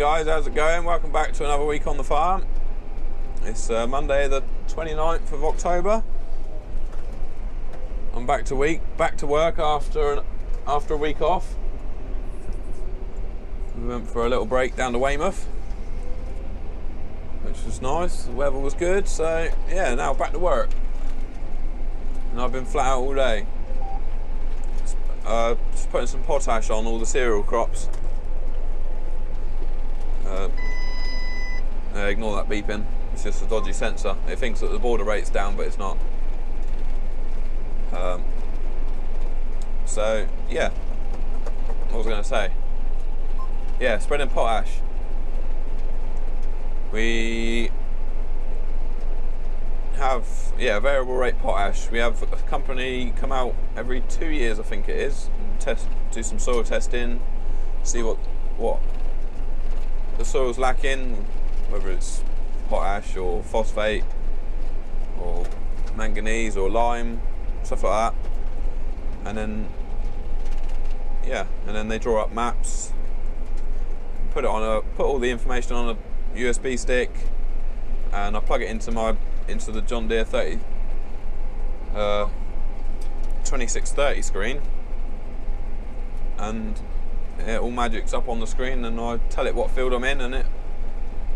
guys, how's it going? Welcome back to another week on the farm. It's Monday the 29th of October. I'm back to work after a week off. We went for a little break down to Weymouth, which was nice. The weather was good, so yeah, now back to work. And I've been flat out all day. Just putting some potash on all the cereal crops. Ignore that beeping, it's just a dodgy sensor. It thinks that the border rate's down, but it's not. So yeah, what was I going to say? Yeah, spreading potash. We have variable rate potash. We have a company come out every 2 years, I think it is, and do some soil testing, see what the soil's lacking, whether it's potash or phosphate or manganese or lime, stuff like that. And then they draw up maps, put all the information on a USB stick, and I plug it into the John Deere 2630 screen, and it all magics up on the screen, and I tell it what field I'm in, and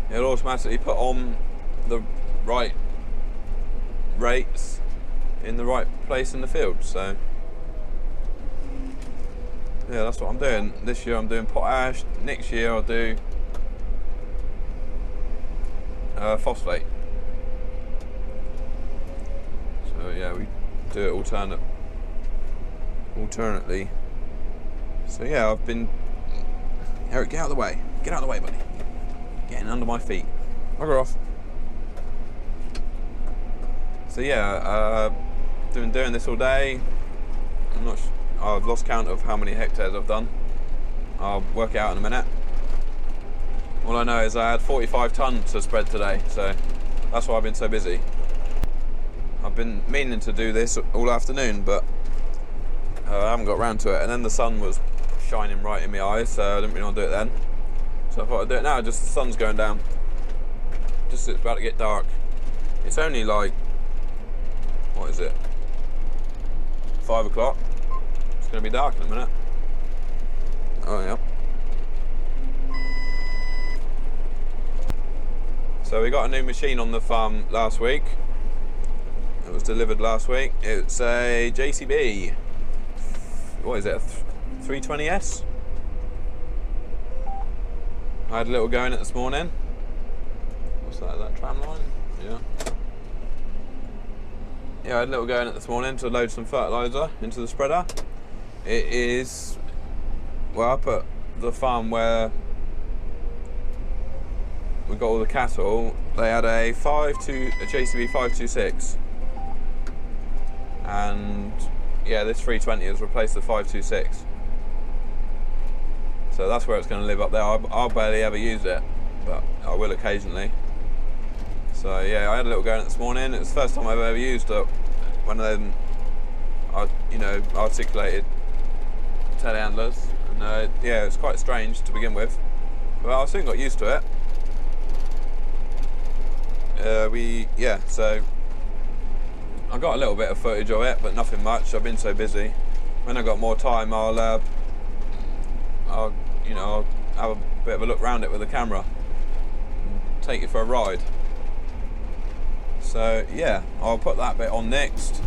it'll automatically put on the right rates in the right place in the field. So yeah, that's what I'm doing. This year I'm doing potash. Next year I'll do phosphate. So yeah, we do it alternately. So yeah, I've been... Eric, get out of the way. Get out of the way, buddy. Getting under my feet. Bugger off. So yeah, been doing this all day. I've lost count of how many hectares I've done. I'll work it out in a minute. All I know is I had 45 tonnes to spread today, so that's why I've been so busy. I've been meaning to do this all afternoon, but I haven't got around to it. And then the sun was shining right in my eyes, so I didn't really want to do it then. So I thought I'd do it now, just the sun's going down. Just it's about to get dark. It's only like, what is it? 5 o'clock. It's going to be dark in a minute. Oh yeah. So we got a new machine on the farm last week. It was delivered last week. It's a JCB. What is it? A 320S? I had a little go in it this morning. What's that? Is that tram line? Yeah. Yeah, I had a little go in it this morning to load some fertilizer into the spreader. It is, well, up at the farm where we got all the cattle, they had a JCB 526, and yeah, this 320 has replaced the 526. So that's where it's going to live up there. I'll barely ever use it, but I will occasionally. So yeah, I had a little go in it this morning. It was the first time I've ever used one of them, articulated telehandlers, and yeah, it's quite strange to begin with, but I soon got used to it. So I got a little bit of footage of it, but nothing much. I've been so busy. When I got more time, I'll have a bit of a look around it with the camera and take you for a ride. So yeah, I'll put that bit on next.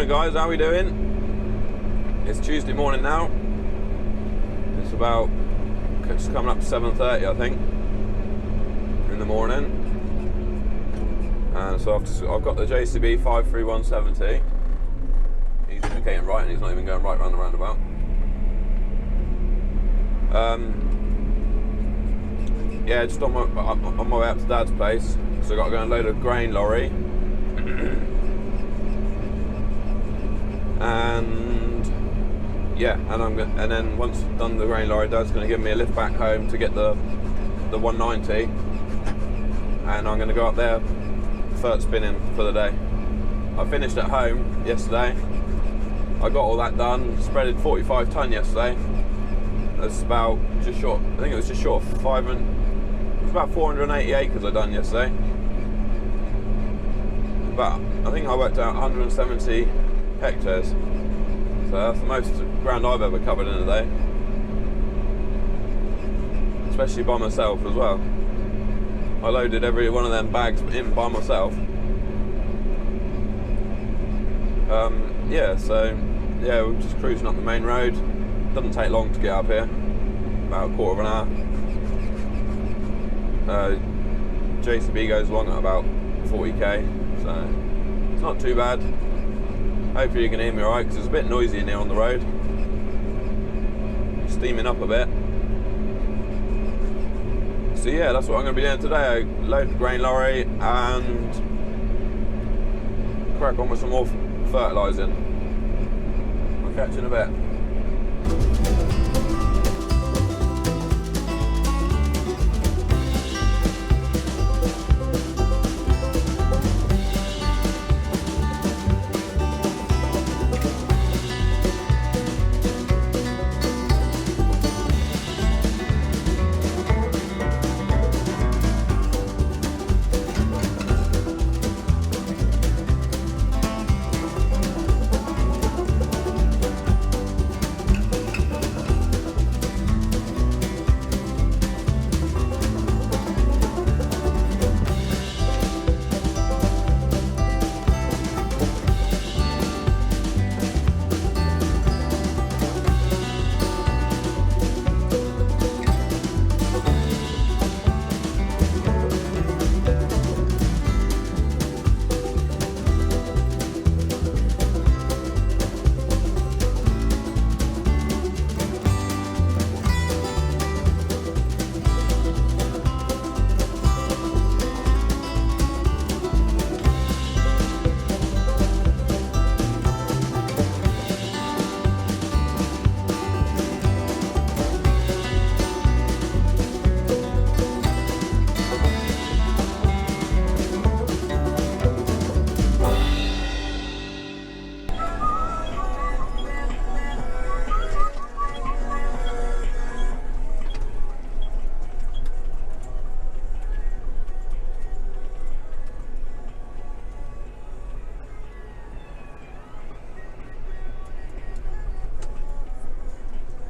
Morning guys, how we doing? It's Tuesday morning now. It's about, just coming up to 7:30 I think, in the morning. And so I've got the JCB 53170. He's indicating right and he's not even going right round the roundabout. Yeah, just on my way up to Dad's place. So I've got to go and load a grain lorry. And yeah, and then once I've done the grain lorry, Dad's going to give me a lift back home to get the 190, and I'm going to go up there fert spinning for the day. I finished at home yesterday. I got all that done. Spreaded 45 tonne yesterday. That's about just short. I think it was just short of 500. It was about 480 acres I done yesterday. But I think I worked out 170 hectares. So that's the most ground I've ever covered in a day. Especially by myself as well. I loaded every one of them bags in by myself. Yeah, so yeah, we're just cruising up the main road. Doesn't take long to get up here. About a quarter of an hour. JCB goes along at about 40k, so it's not too bad. Hopefully you can hear me alright, because it's a bit noisy in here on the road. Steaming up a bit. So yeah, that's what I'm going to be doing today. I load the grain lorry and crack on with some more fertilising. I'll catch you in a bit.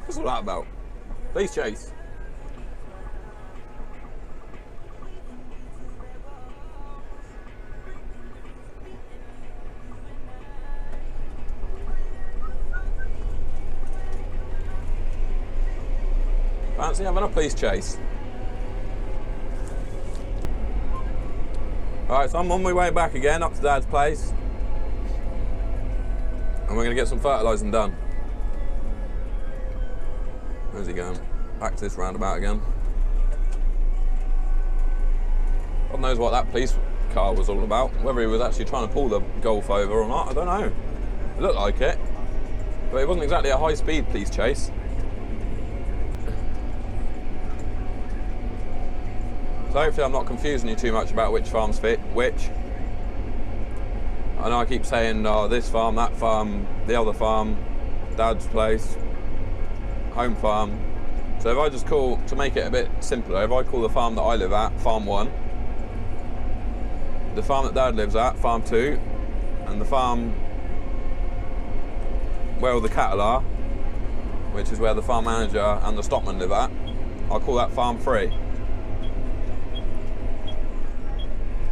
What's all that about? Please chase. Fancy having a police chase. Alright, so I'm on my way back again up to Dad's place. And we're going to get some fertilising done. Where's he going? Back to this roundabout again. God knows what that police car was all about. Whether he was actually trying to pull the Golf over or not, I don't know. It looked like it. But it wasn't exactly a high-speed police chase. So hopefully I'm not confusing you too much about which farms fit which. I know I keep saying this farm, that farm, the other farm, Dad's place, home farm. So if I just call, to make it a bit simpler, if I call the farm that I live at Farm 1, the farm that Dad lives at Farm 2, and the farm where all the cattle are, which is where the farm manager and the stockman live at, I'll call that Farm 3.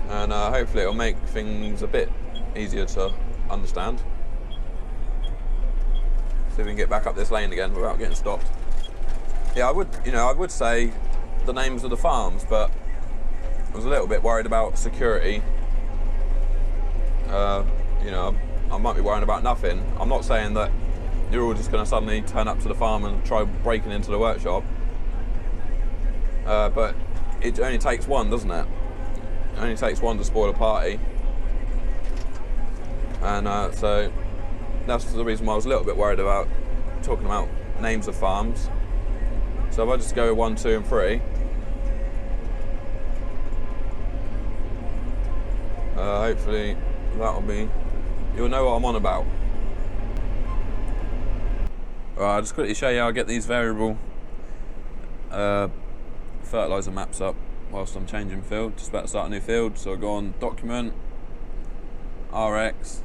And hopefully it'll make things a bit easier to understand. See if we can get back up this lane again without getting stopped. Yeah, I would say the names of the farms, but I was a little bit worried about security. I might be worrying about nothing. I'm not saying that you're all just going to suddenly turn up to the farm and try breaking into the workshop. But it only takes one, doesn't it? It only takes one to spoil a party. And so that's the reason why I was a little bit worried about talking about names of farms. So if I just go 1, 2 and 3, hopefully that'll be, you'll know what I'm on about. I'll just quickly show you how I get these variable fertilizer maps up whilst I'm changing field. Just about to start a new field, so I go on document, RX,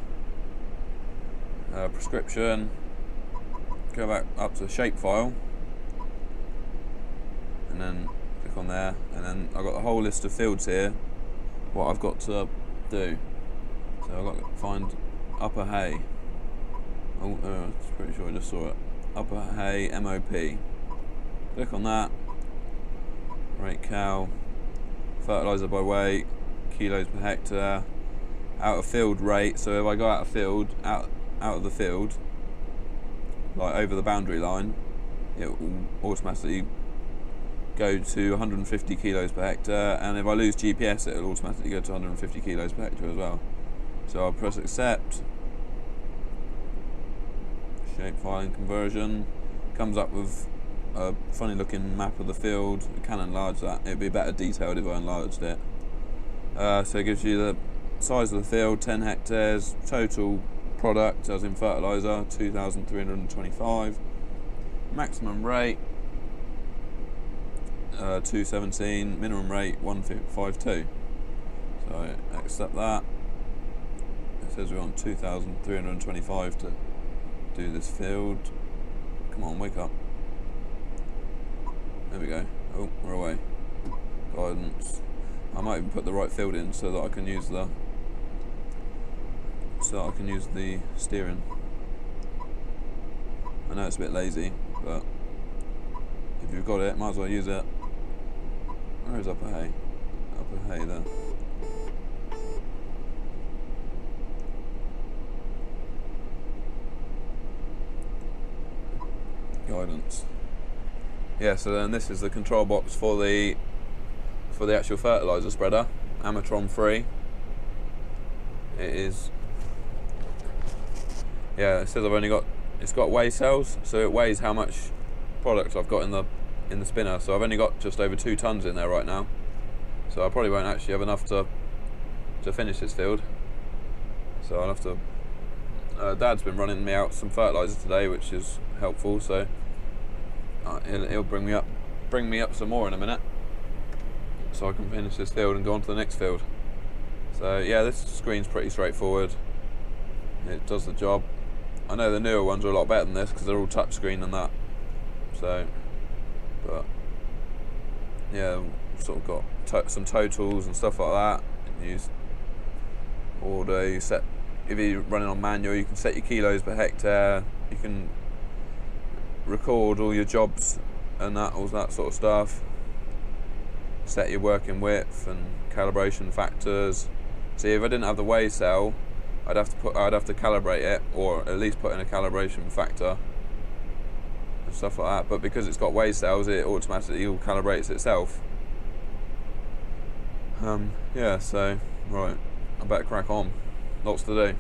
prescription, go back up to shapefile, and then click on there, and then I've got the whole list of fields here, what I've got to do. So I've got to find upper hay. Oh, I'm pretty sure I just saw it. Upper hay MOP. Click on that. Rate cow. Fertilizer by weight. Kilos per hectare. Out of field rate. So if I go out of field, out of the field, like over the boundary line, it will automatically go to 150 kilos per hectare, and if I lose GPS it will automatically go to 150 kilos per hectare as well. So I'll press accept, shape filing conversion, comes up with a funny looking map of the field. I can enlarge that, it'd be better detailed if I enlarged it. So it gives you the size of the field, 10 hectares, total product as in fertilizer, 2,325, maximum rate 217, minimum rate 152. So I accept that. It says we're on 2,325 to do this field. Come on, wake up. There we go. Oh, we're away. Guidance. I might even put the right field in so that I can use the steering. I know it's a bit lazy, but if you've got it, might as well use it. Where is upper hay? Upper hay there. Guidance. Yeah, so then this is the control box for the actual fertilizer spreader, Amatron 3. It is, yeah, it says it's got weigh cells, so it weighs how much product I've got in the spinner. So I've only got just over 2 tons in there right now, so I probably won't actually have enough to finish this field. So I'll have to, Dad's been running me out some fertilizer today, which is helpful, so he'll bring me up some more in a minute, so I can finish this field and go on to the next field. So yeah, this screen's pretty straightforward. It does the job. I know the newer ones are a lot better than this because they're all touchscreen and that. So, but yeah, sort of got some totals and stuff like that. Use order. You set, if you're running on manual, you can set your kilos per hectare. You can record all your jobs and all that sort of stuff. Set your working width and calibration factors. See, if I didn't have the weigh cell, I'd have to calibrate it, or at least put in a calibration factor and stuff like that. But because it's got weigh cells, it automatically all calibrates itself. Yeah, so right, I better crack on. Lots to do.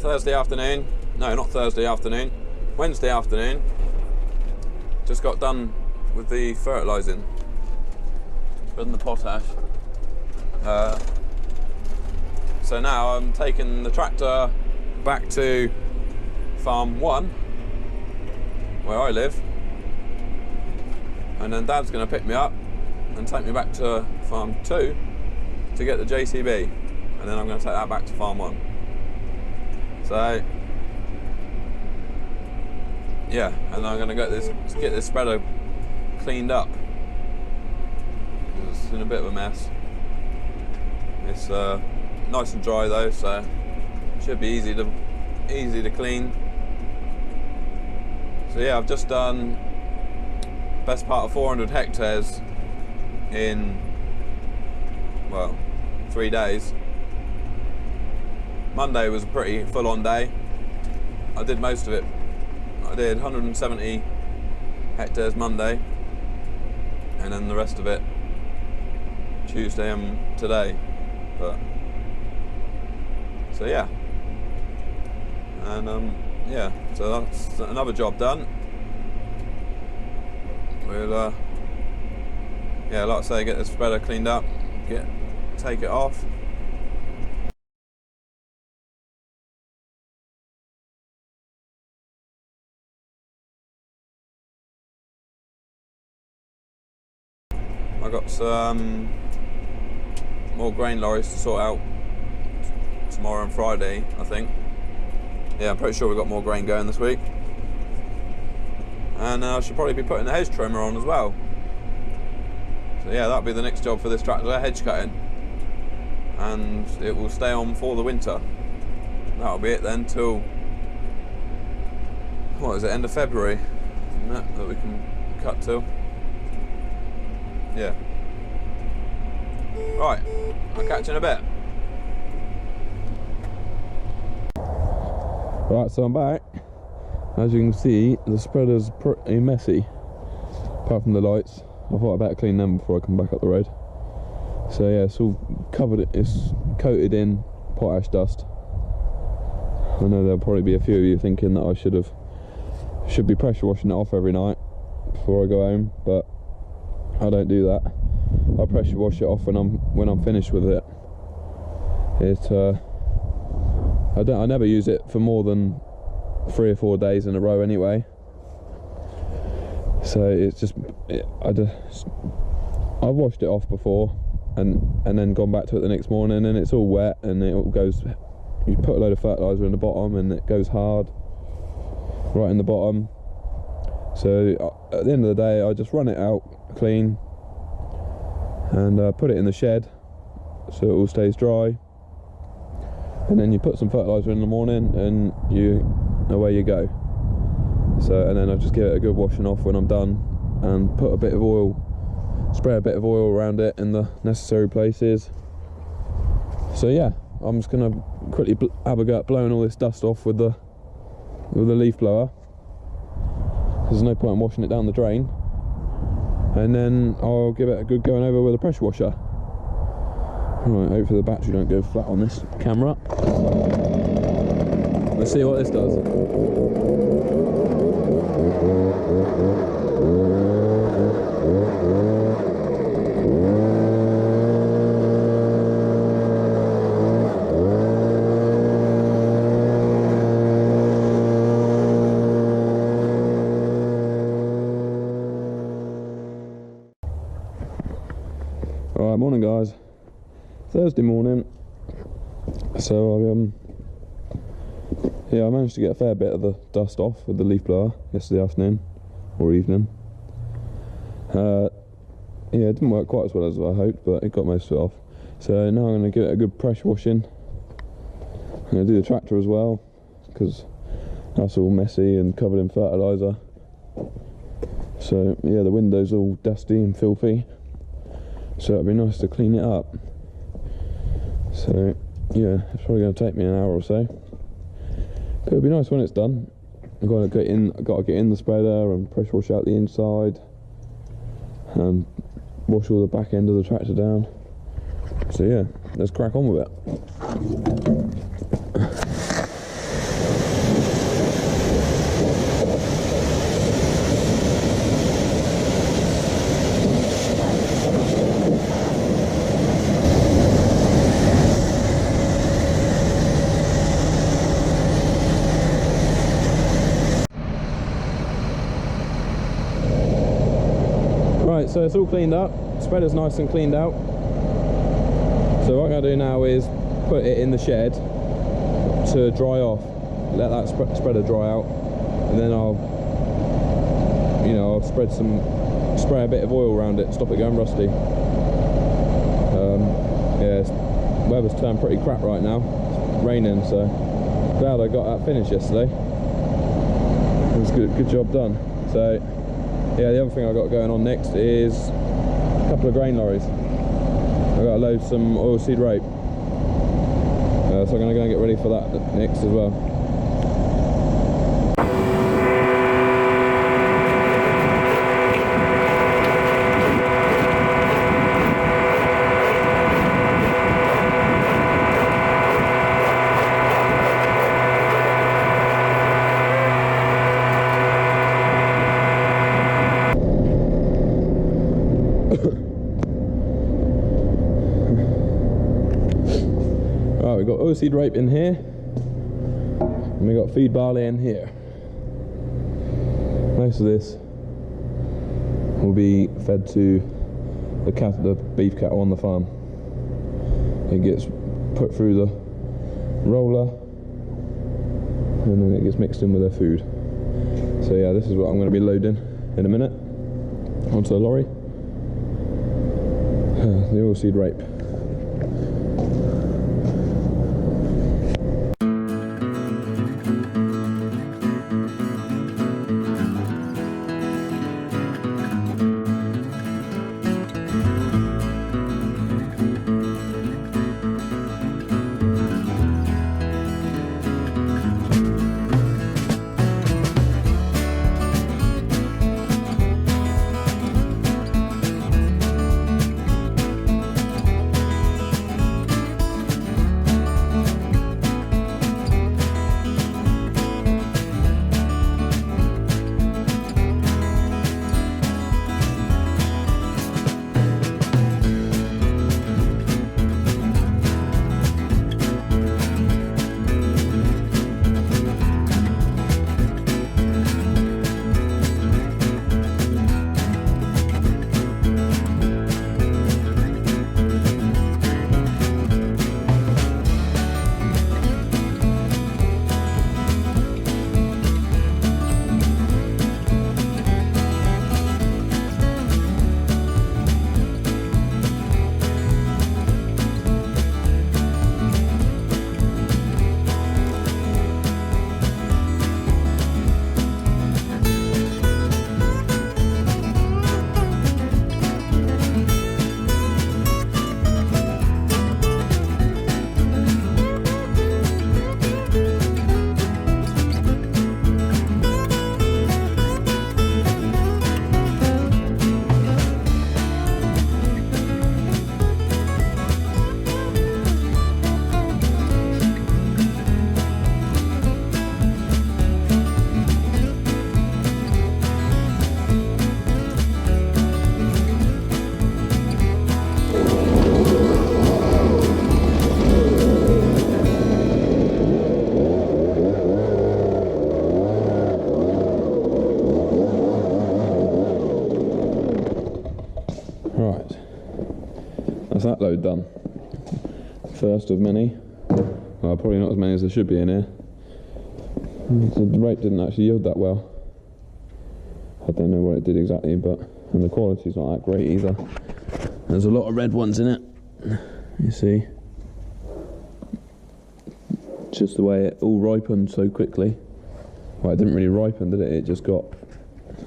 Thursday afternoon. No, not Thursday afternoon. Wednesday afternoon. Just got done with the fertilising. Putting the potash. So now I'm taking the tractor back to farm 1, where I live. And then Dad's going to pick me up and take me back to farm 2 to get the JCB. And then I'm going to take that back to farm 1. So, yeah, and I'm going to get this spreader cleaned up. It's in a bit of a mess. It's nice and dry though, so it should be easy to clean. So yeah, I've just done best part of 400 hectares in, well, 3 days. Monday was a pretty full-on day. I did most of it. I did 170 hectares Monday, and then the rest of it Tuesday and today. But so yeah, and yeah, so that's another job done. We'll yeah, like I say, get this spreader cleaned up, take it off. I got some more grain lorries to sort out tomorrow and Friday, I think. Yeah, I'm pretty sure we've got more grain going this week. And I should probably be putting the hedge trimmer on as well. So yeah, that'll be the next job for this tractor, hedge cutting. And it will stay on for the winter. That'll be it then till, what is it, end of February, isn't it, that we can cut till? Yeah. Right, I'll catch you in a bit. Right, so I'm back. As you can see, the spreader's pretty messy, apart from the lights. I thought I'd better clean them before I come back up the road. So yeah, it's all covered, it's coated in potash dust. I know there'll probably be a few of you thinking that I should be pressure washing it off every night before I go home, but I don't do that. I pressure wash it off when I'm finished with it. I never use it for more than 3 or 4 days in a row anyway. So it's just I've washed it off before and then gone back to it the next morning, and it's all wet, and it all goes. You put a load of fertilizer in the bottom and it goes hard right in the bottom. So at the end of the day, I just run it out clean and put it in the shed so it all stays dry, and then you put some fertilizer in the morning and away you go. So, and then I just give it a good washing off when I'm done, and put a bit of oil, spray a bit of oil around it in the necessary places. So yeah, I'm just gonna quickly have a go at blowing all this dust off with the leaf blower. There's no point in washing it down the drain, and then I'll give it a good going over with a pressure washer. Right, hopefully the battery don't go flat on this camera. Let's see what this does. Alright, morning guys. Thursday morning. So yeah, I managed to get a fair bit of the dust off with the leaf blower yesterday afternoon or evening. Yeah, it didn't work quite as well as I hoped, but it got most of it off. So now I'm going to give it a good pressure washing. I'm going to do the tractor as well, because that's all messy and covered in fertilizer. So yeah, the window's all dusty and filthy, so it'd be nice to clean it up. So yeah, it's probably going to take me an hour or so, but it'll be nice when it's done. I've got to get in the spreader and pressure wash out the inside and wash all the back end of the tractor down. So yeah, let's crack on with it. Right, so it's all cleaned up. Spreader's nice and cleaned out. So what I'm going to do now is put it in the shed to dry off. Let that spreader dry out, and then I'll spray a bit of oil around it, stop it going rusty. Yeah, weather's turned pretty crap right now. It's raining, so glad I got that finished yesterday. It was good job done. So yeah, the other thing I got going on next is a couple of grain lorries. I've got to load some oilseed rape, so I'm going to get ready for that next as well. Right, we've got oilseed rape in here, and we've got feed barley in here. Most of this will be fed to the beef cattle on the farm. It gets put through the roller, and then it gets mixed in with their food. So yeah, this is what I'm going to be loading in a minute onto the lorry. The oilseed rape. Right, that's that load done. First of many. Well, probably not as many as there should be in here. The rape didn't actually yield that well. I don't know what it did exactly, and the quality's not that great either. There's a lot of red ones in it, you see. Just the way it all ripened so quickly. Well, it didn't really ripen, did it? It just got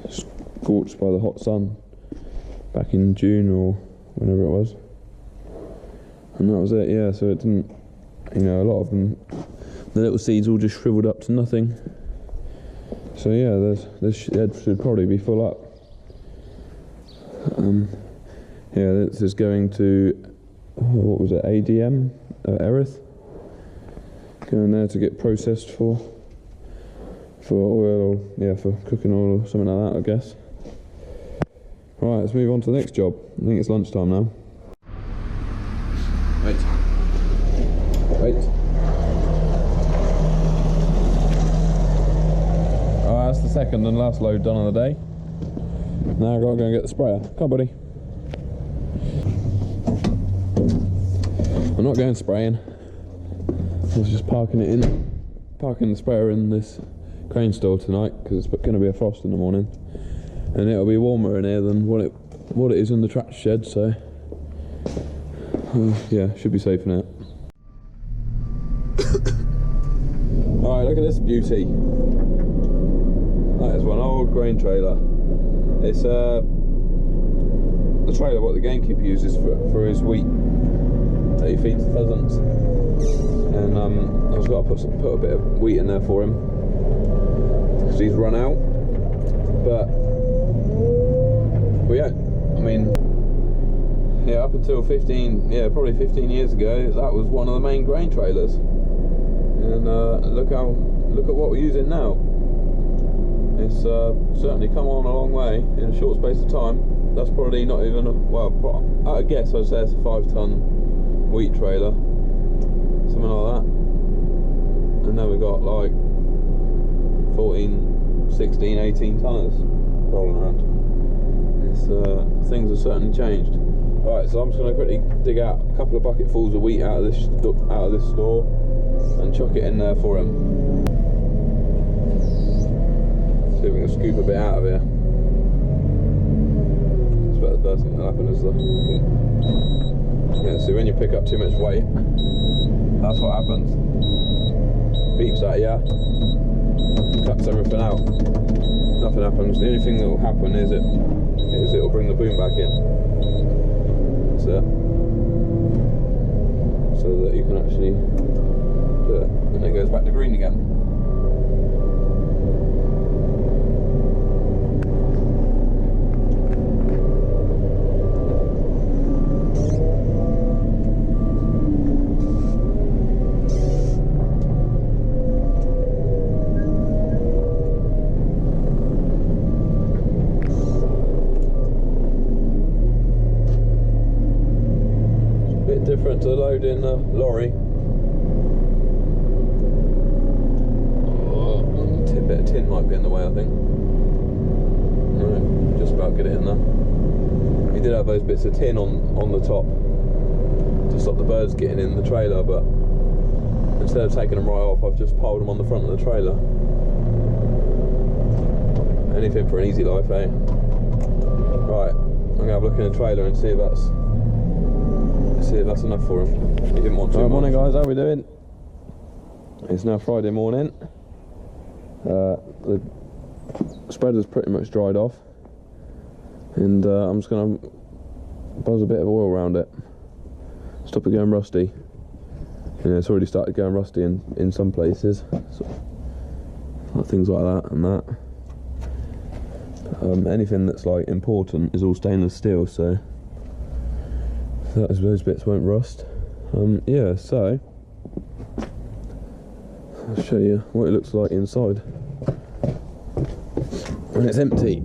scorched by the hot sun back in June or whenever it was. And that was it, yeah, so it didn't, a lot of them, the little seeds all just shriveled up to nothing. So yeah, this shed should probably be full up. Yeah, this is going to, what was it, ADM, Erith. Going there to get processed for oil, or, yeah, for cooking oil or something like that, I guess. Right, let's move on to the next job. I think it's lunchtime now. Wait. That's the second and last load done on the day. Now I've got to go and get the sprayer. Come on, buddy. I'm not going spraying. I was just parking the sprayer in this crane store tonight because it's going to be a frost in the morning, and it'll be warmer in here than what it is in the tractor shed. So yeah, should be safe in it. All right, look at this beauty. That is one old grain trailer. It's the trailer what the gamekeeper uses for his wheat that he feeds the pheasants, and I've got to put a bit of wheat in there for him because he's run out. But yeah, I mean, yeah, up until probably 15 years ago, that was one of the main grain trailers. And look at what we're using now. It's certainly come on a long way in a short space of time. That's probably not even I guess I'd say it's a 5-ton wheat trailer, something like that. And then we've got like 14, 16, 18 tonners rolling around. Things have certainly changed. Right, so I'm just going to quickly dig out a couple of bucketfuls of wheat out of this store and chuck it in there for him. See if we can scoop a bit out of here. That's about the first thing that happens is so when you pick up too much weight, that's what happens. Beeps at ya, cuts everything out. Nothing happens. The only thing that will happen is it'll bring the boom back in. That's it. So that you can actually do it, and it goes back to green again. Different to the load in the lorry. A bit of tin might be in the way, I think. No, just about get it in there. We did have those bits of tin on the top to stop the birds getting in the trailer, but instead of taking them right off, I've just piled them on the front of the trailer. Anything for an easy life, eh? Right, I'm going to have a look in the trailer and see if that's enough for him. He didn't want to. Right, morning guys, how are we doing? It's now Friday morning. The spreader's pretty much dried off, and I'm just going to buzz a bit of oil around it, stop it going rusty. It's already started going rusty in some places, so, things like that and that. Anything that's like important is all stainless steel, so those bits won't rust. Yeah, so I'll show you what it looks like inside when it's empty.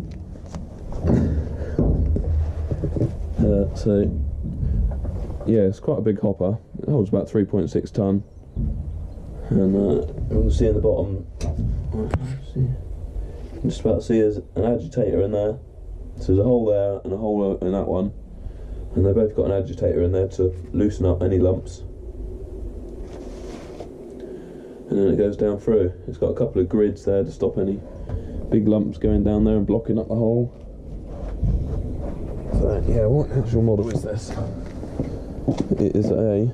So yeah, it's quite a big hopper. It holds about 3.6 ton, and you can see in the bottom, you can just about see there's an agitator in there. So there's a hole there and a hole in that one, and they've both got an agitator in there to loosen up any lumps, and then it goes down through. It's got a couple of grids there to stop any big lumps going down there and blocking up the hole. So yeah, what actual model is this? It is a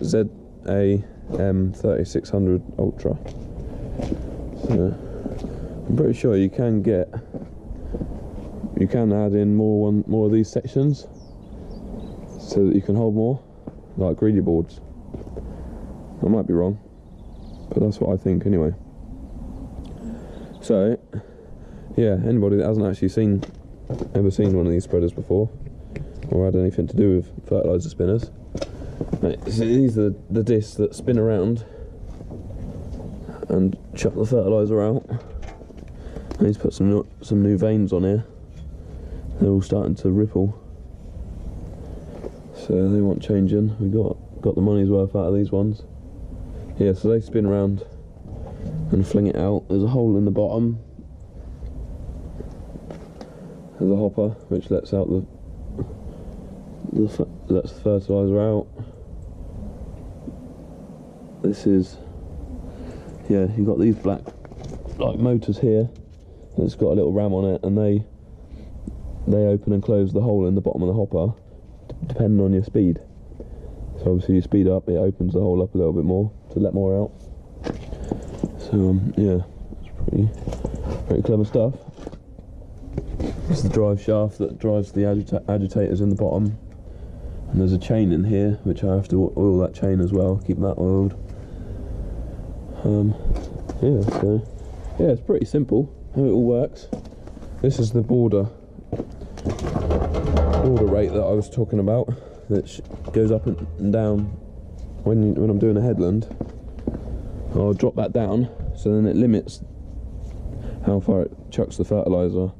ZAM 3600 Ultra. So I'm pretty sure you can add in more of these sections so that you can hold more, like greedy boards. I might be wrong, but that's what I think anyway. So yeah, anybody that hasn't actually ever seen one of these spreaders before, or had anything to do with fertilizer spinners, right, so these are the discs that spin around and chuck the fertilizer out. And he's put some new vanes on here. They're all starting to ripple, so they want changing. We got the money's worth out of these ones. Yeah, so they spin around and fling it out. There's a hole in the bottom. There's a hopper which lets out lets the fertilizer out. This is, yeah, you've got these black like motors here that's got a little ram on it, and they open and close the hole in the bottom of the hopper depending on your speed. So obviously you speed up, it opens the hole up a little bit more to let more out. So yeah, it's pretty clever stuff. This is the drive shaft that drives the agitators in the bottom, and there's a chain in here which I have to oil that chain as well, keep that oiled. Yeah, so yeah, it's pretty simple how it all works. This is the border rate that I was talking about, that goes up and down when I'm doing a headland. I'll drop that down, so then it limits how far it chucks the fertilizer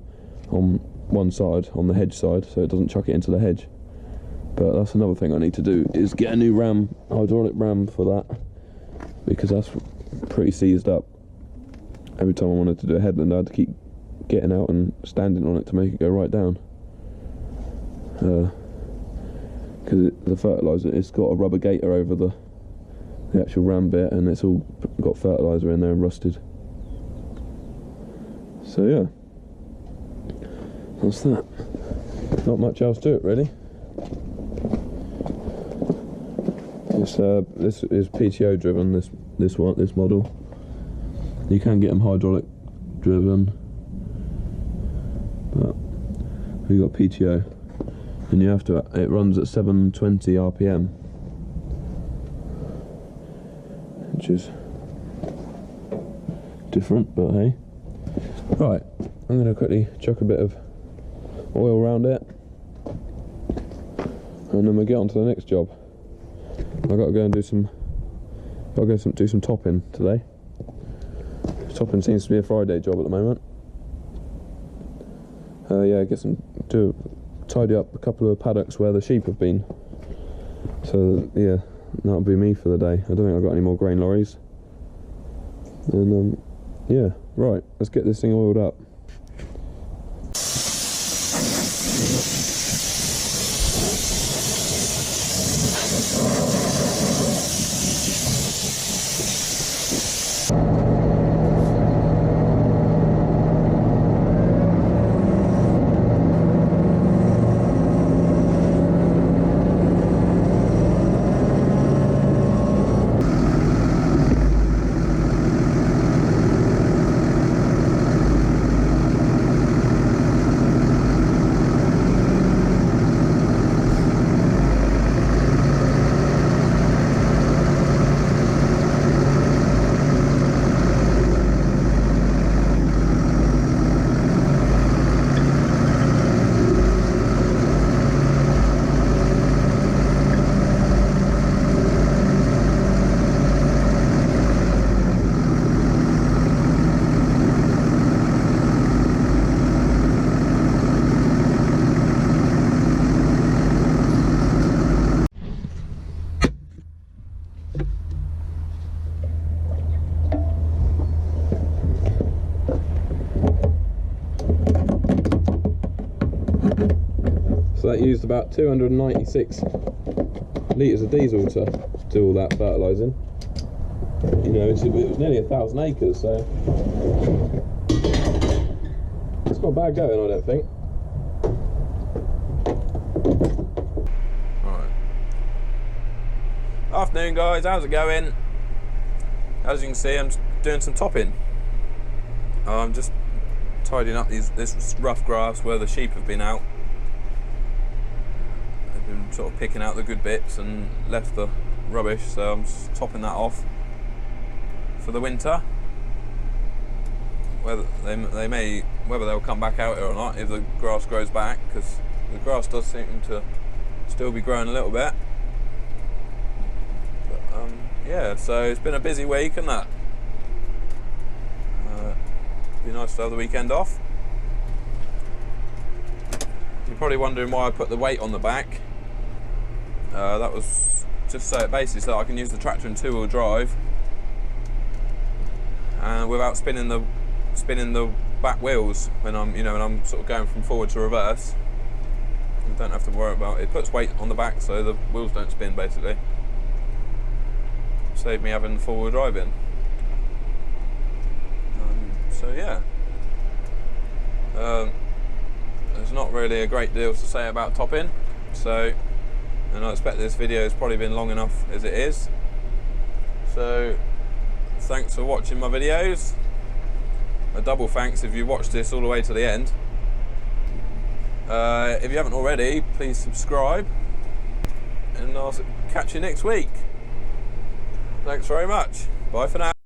on one side, on the hedge side, so it doesn't chuck it into the hedge. But that's another thing I need to do, is get a new hydraulic ram for that, because that's pretty seized up. Every time I wanted to do a headland, I had to keep getting out and standing on it to make it go right down. Because the fertilizer, it's got a rubber gaiter over the actual ram bit, and it's all got fertilizer in there and rusted. So yeah, that's that. Not much else to it really. This is PTO driven. This model. You can get them hydraulic driven, but we got PTO, and you have to. It runs at 720 RPM, which is different, but hey. Right, I'm going to quickly chuck a bit of oil around it, and then we'll get on to the next job. I've got to go and do some topping today. Topping seems to be a Friday job at the moment. Yeah, tidy up a couple of paddocks where the sheep have been. So yeah, that'll be me for the day. I don't think I've got any more grain lorries. And yeah, right, let's get this thing oiled up. So that used about 296 litres of diesel to do all that fertilising. You know, it was nearly 1,000 acres, so it's not bad going, I don't think. Right. Afternoon guys, how's it going? As you can see, I'm doing some topping. I'm just tidying up this rough grass where the sheep have been out. They've been sort of picking out the good bits and left the rubbish, so I'm just topping that off for the winter. Whether they'll come back out here or not if the grass grows back, because the grass does seem to still be growing a little bit. But, yeah, so it's been a busy week and that. Be nice to have the weekend off. You're probably wondering why I put the weight on the back. That was just so basically so I can use the tractor in two-wheel drive and without spinning the back wheels when I'm sort of going from forward to reverse. I don't have to worry about it. It puts weight on the back so the wheels don't spin, basically. Save me having forward driving. So yeah, there's not really a great deal to say about topping. So, and I expect this video has probably been long enough as it is. So, thanks for watching my videos. A double thanks if you watched this all the way to the end. If you haven't already, please subscribe, and I'll catch you next week. Thanks very much. Bye for now.